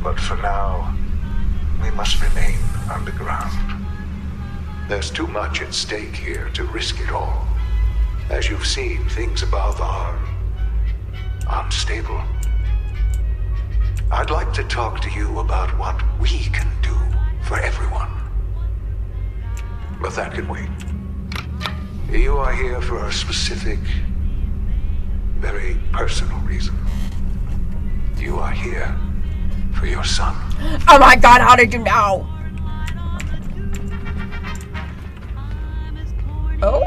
But for now, we must remain underground. There's too much at stake here to risk it all. As you've seen, things above are unstable. I'd like to talk to you about what we can do for everyone. But that can wait. You are here for a specific, very personal reason. You are here for your son. Oh my god, how did you know? Oh?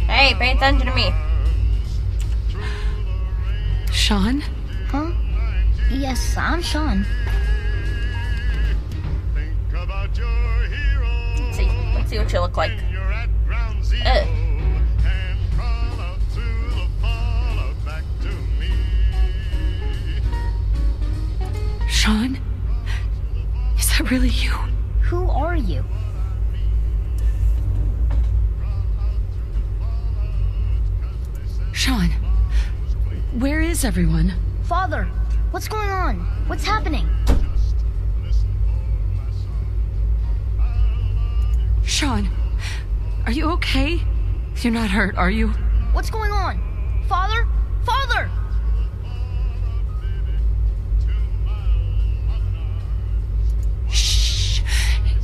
Hey, pay attention to me. Sean? Huh? Yes, I'm Sean. Let's see what you look like. Sean? Is that really you? Who are you? Sean, where is everyone? Father, what's going on? What's happening? Sean, are you okay? You're not hurt, are you? What's going on? Father? Father! Shh.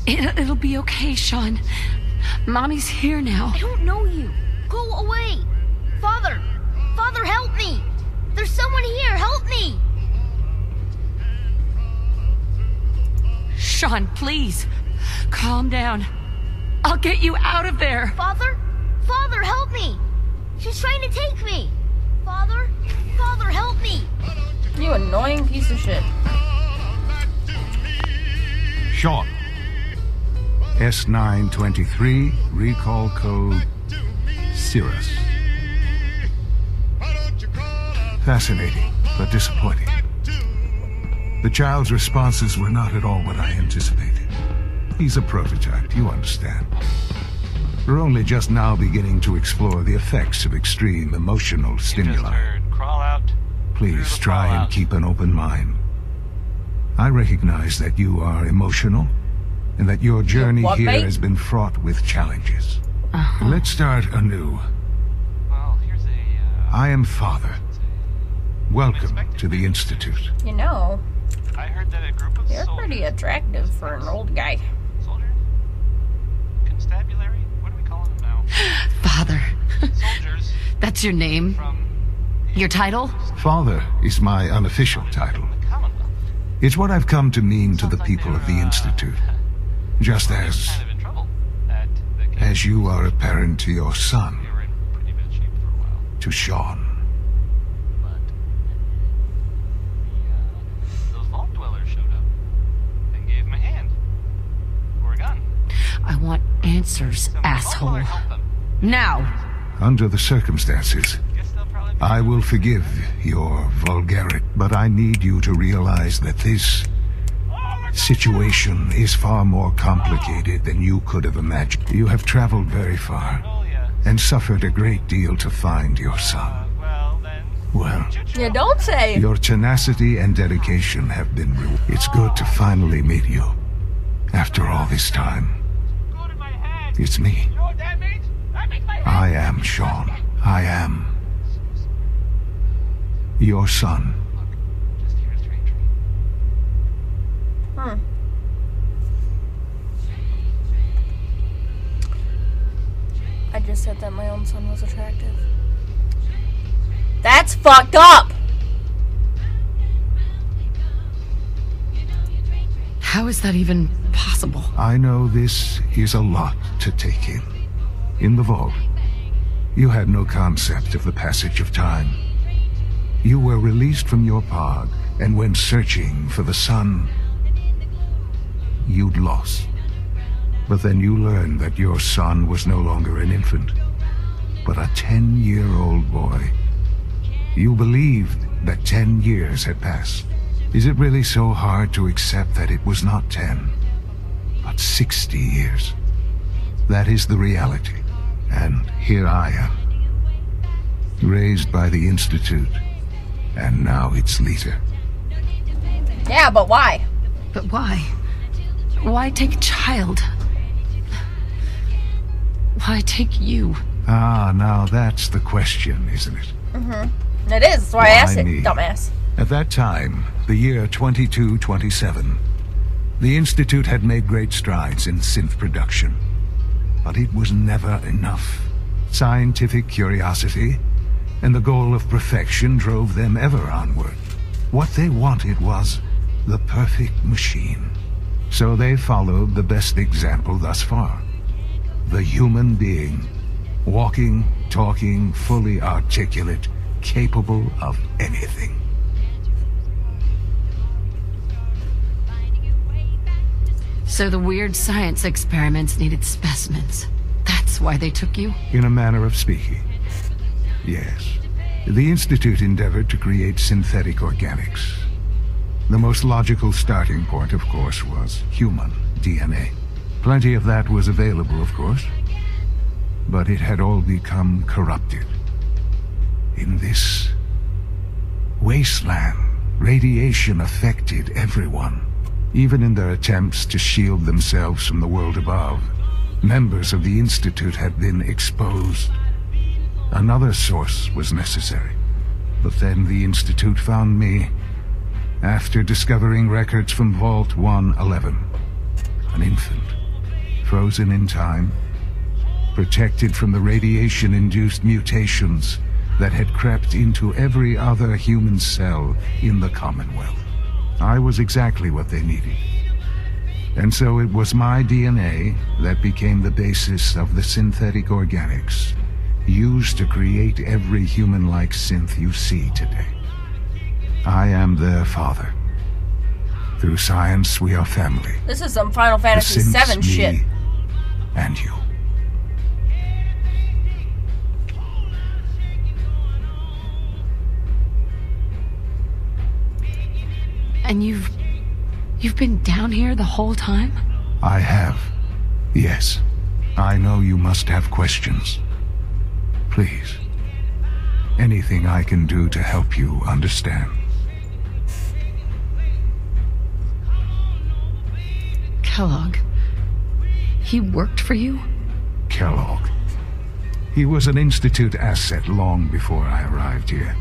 It'll be okay, Sean. Mommy's here now. I don't know you. Go away. Father! Father, help me! There's someone here, help me! Sean, please. Calm down. I'll get you out of there. Father? Father, help me! She's trying to take me! Father? Father, help me! You annoying piece of shit. Sean. S923, recall code Cirrus. Fascinating, but disappointing. The child's responses were not at all what I anticipated. He's a prototype, you understand. We're only just now beginning to explore the effects of extreme emotional stimuli. Crawl out. Please try and keep an open mind. I recognize that you are emotional, and that your journey here has been fraught with challenges. Let's start anew. Well, here's I am Father. Welcome to the Institute. You know, I heard that a group of you're pretty attractive for an old guy. Soldier? Constabulary? What are we calling them now? Father. Soldiers. That's your name? From Your title? Father is my unofficial title. the Commonwealth. It's what I've come to mean to the people of the Institute. Just as Kind of in trouble at the as you are a parent to your son, We were in pretty bad shape for a while. to Sean. But those vault dwellers showed up and gave him a hand. Or a gun. I want answers, Some vault asshole. dweller helped them. Now! Under the circumstances, Guess they'll probably be I will forgive your vulgarity, but I need you to realize that this situation is far more complicated than you could have imagined. You have traveled very far Oh, yeah. and suffered a great deal to find your son. Well, then. Well, You don't say. your tenacity and dedication have been rewarded. It's good to finally meet you. After all this time, Go to my head. it's me. You know what that means? That means my head. I am Sean. I am your son. Just hear a strange dream. said that my own son was attractive. That's fucked up! How is that even possible? I know this is a lot to take in. In the vault, you had no concept of the passage of time. You were released from your pod and went searching for the sun you'd lost. But then you learned that your son was no longer an infant, but a 10-year-old boy. You believed that 10 years had passed. Is it really so hard to accept that it was not 10, but 60 years? That is the reality. And here I am, raised by the Institute, and now its leader. Yeah, but why? But why? Why take a child? Why take you? Ah, now that's the question, isn't it? Mm-hmm. It is. That's why I asked it, me? dumbass. At that time, the year 2227, the Institute had made great strides in synth production. But it was never enough. Scientific curiosity and the goal of perfection drove them ever onward. What they wanted was the perfect machine. So they followed the best example thus far. The human being. Walking, talking, fully articulate, capable of anything. So the weird science experiments needed specimens. That's why they took you? In a manner of speaking, yes. The Institute endeavored to create synthetic organics. The most logical starting point, of course, was human DNA. Plenty of that was available, of course, but it had all become corrupted. In this wasteland, radiation affected everyone. Even in their attempts to shield themselves from the world above, members of the Institute had been exposed. Another source was necessary. But then the Institute found me after discovering records from Vault 111. An infant, frozen in time, protected from the radiation-induced mutations that had crept into every other human cell in the Commonwealth. I was exactly what they needed. And so it was my DNA that became the basis of the synthetic organics used to create every human-like synth you see today. I am their father. Through science, we are family. This is some Final Fantasy The synths, VII shit. me, and you. And you've been down here the whole time? I have. Yes. I know you must have questions. Please. Anything I can do to help you understand. Kellogg. He worked for you? Kellogg. He was an Institute asset long before I arrived here.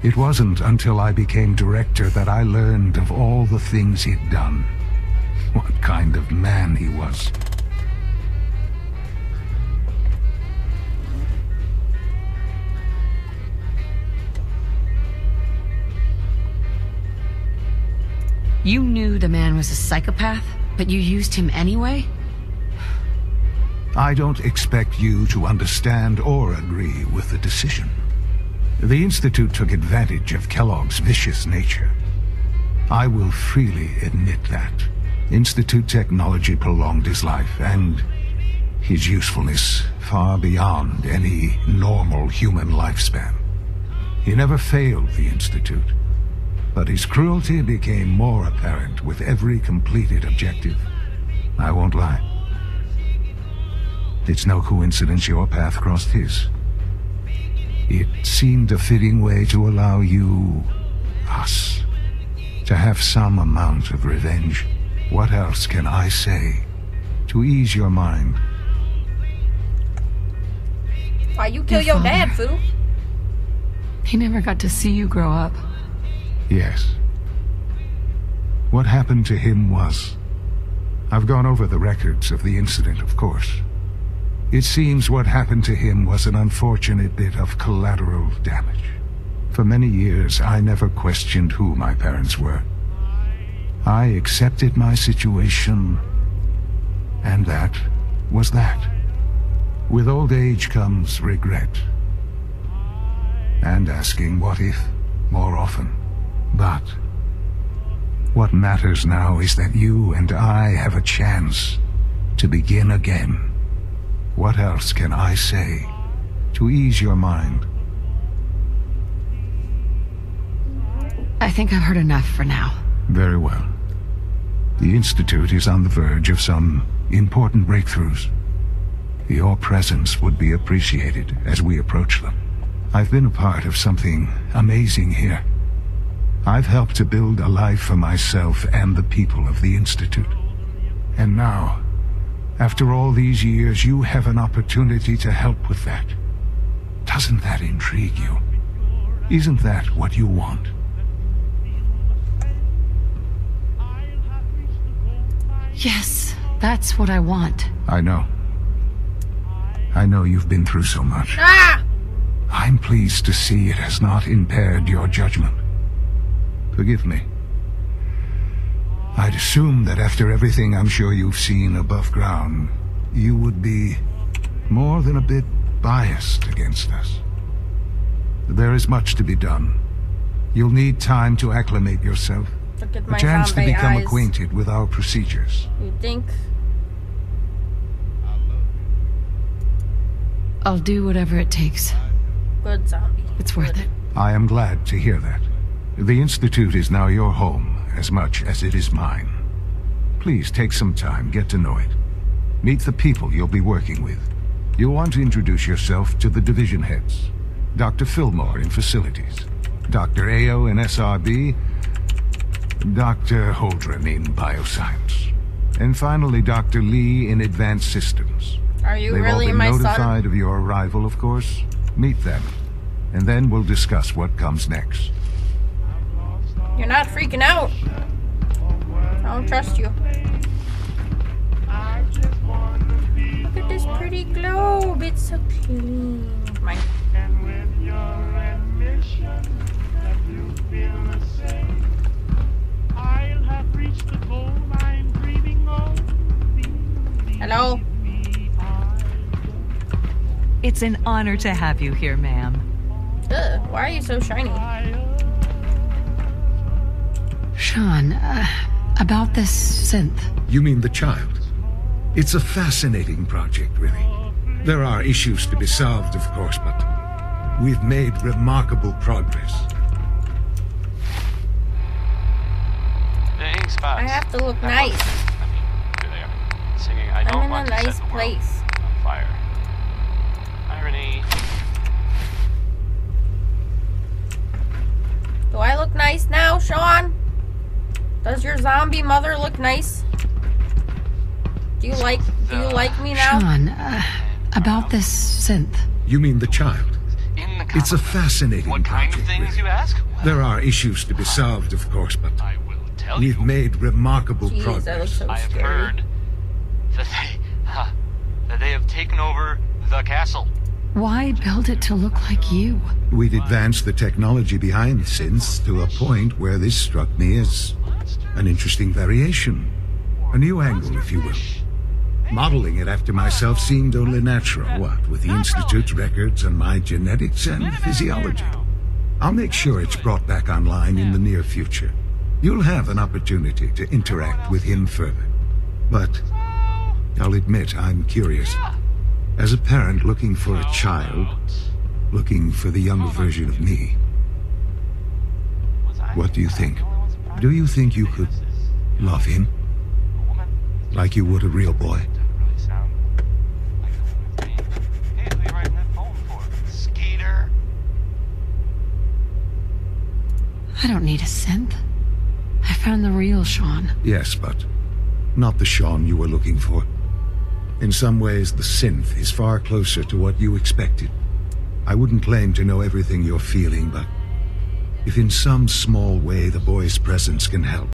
It wasn't until I became director that I learned of all the things he'd done. What kind of man he was. You knew the man was a psychopath, but you used him anyway? I don't expect you to understand or agree with the decision. The Institute took advantage of Kellogg's vicious nature. I will freely admit that. Institute technology prolonged his life, and his usefulness far beyond any normal human lifespan. He never failed the Institute, but his cruelty became more apparent with every completed objective. I won't lie. It's no coincidence your path crossed his. It seemed a fitting way to allow you, us, to have some amount of revenge. What else can I say to ease your mind? Why you kill your dad, fool? He never got to see you grow up. Yes. What happened to him was... I've gone over the records of the incident, of course. It seems what happened to him was an unfortunate bit of collateral damage. For many years, I never questioned who my parents were. I accepted my situation, and that was that. With old age comes regret, and asking what if more often. But what matters now is that you and I have a chance to begin again. What else can I say to ease your mind? I think I've heard enough for now. Very well. The Institute is on the verge of some important breakthroughs. Your presence would be appreciated as we approach them. I've been a part of something amazing here. I've helped to build a life for myself and the people of the Institute. And now, after all these years, you have an opportunity to help with that. Doesn't that intrigue you? Isn't that what you want? Yes, that's what I want. I know. I know you've been through so much. Ah! I'm pleased to see it has not impaired your judgment. Forgive me. I'd assume that after everything I'm sure you've seen above ground, you would be more than a bit biased against us. There is much to be done. You'll need time to acclimate yourself. Look at A my chance to Zombae become eyes. acquainted with our procedures. You think? I'll do whatever it takes. Good zombie. It's worth it. I am glad to hear that. The Institute is now your home as much as it is mine. Please take some time, get to know it. Meet the people you'll be working with. You'll want to introduce yourself to the division heads. Dr. Fillmore in Facilities, Dr. Ao in SRB, Dr. Holdren in Bioscience, and finally Dr. Lee in Advanced Systems. Are you They've all really been my notified son? of your arrival, of course. Meet them, and then we'll discuss what comes next. You're not freaking out. I don't trust you. Look at this pretty globe. It's so clean. Mine. Hello? It's an honor to have you here, ma'am. Ugh, why are you so shiny? Sean, about this synth. You mean the child? It's a fascinating project, really. There are issues to be solved, of course, but we've made remarkable progress. Dang spots. I have to look nice. I mean, here they are. Singing, I I'm don't in want a to set nice the world place. on fire. Irony. Do I look nice now, Sean? Does your zombie mother look nice? Do you like me now? Sean, about this synth. You mean the child? In the It's a comic. fascinating What kind of project, things, really. you ask? There are issues to be solved, of course, but I will tell we've you. made remarkable Jeez, that looks progress. so I have scary. heard that they have taken over the castle. Why build it to look like you? We'd advanced the technology behind the synths to a point where this struck me as an interesting variation. A new angle, if you will. Modeling it after myself seemed only natural, what, with the Institute's records and my genetics and physiology. I'll make sure it's brought back online in the near future. You'll have an opportunity to interact with him further. But I'll admit I'm curious. As a parent looking for a child, looking for the younger version of me, what do you think? Do you think you could love him like you would a real boy? I don't need a synth. I found the real Sean. Yes, but not the Sean you were looking for. In some ways, the synth is far closer to what you expected. I wouldn't claim to know everything you're feeling, but if in some small way the boy's presence can help,